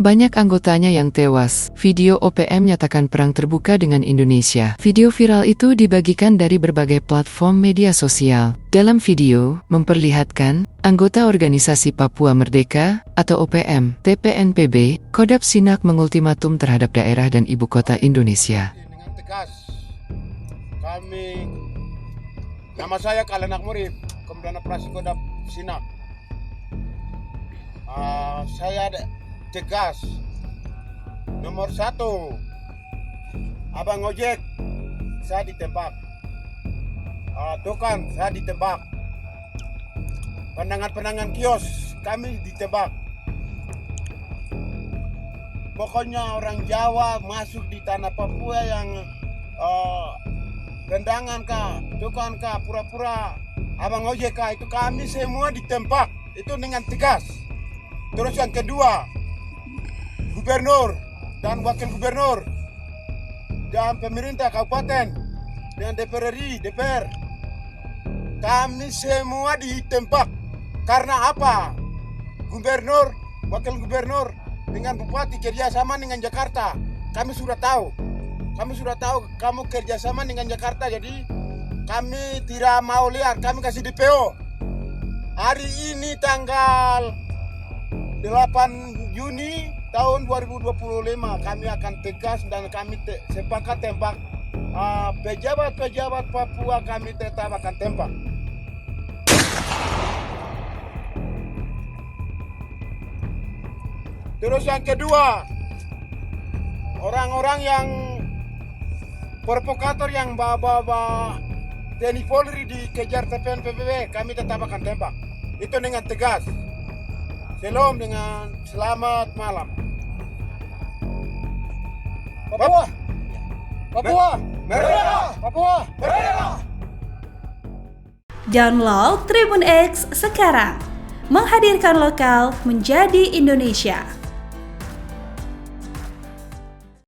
banyak anggotanya yang tewas. Video OPM nyatakan perang terbuka dengan Indonesia. Video viral itu dibagikan dari berbagai platform media sosial. Dalam video, memperlihatkan anggota Organisasi Papua Merdeka atau OPM, TPNPB, Kodap Sinak mengultimatum terhadap daerah dan ibu kota Indonesia. Dengan tegas, nama saya Kalenak Murib, Komandan Operasi Kodap Sinak. Saya tegas, nomor 1, abang ojek saya ditembak, tukang saya ditembak, penangan kios kami ditembak. Pokoknya orang Jawa masuk di tanah Papua yang gendangan kah, tukang kah, pura-pura abang ojek kah, itu kami semua ditembak, itu dengan tegas. Terus yang kedua, gubernur dan wakil gubernur dan pemerintah kabupaten dengan DPR RI, DPR, kami semua ditembak. Karena apa? Gubernur, wakil gubernur dengan bupati kerjasama dengan Jakarta. Kami sudah tahu kamu kerjasama dengan Jakarta, jadi kami tidak mau lihat, kami kasih DPO. Hari ini tanggal 8 Juni tahun 2025 kami akan tegas dan kami sepakat tembak pejabat-pejabat Papua, kami tetap akan tembak. Terus yang kedua, orang-orang yang provokator yang bawa TNI Polri dikejar TPNPB, kami tetap akan tembak. Itu dengan tegas. Shalom dengan selamat malam. Papua, Papua, Merdeka! Papua, Merdeka! Download Tribun X sekarang, menghadirkan lokal menjadi Indonesia.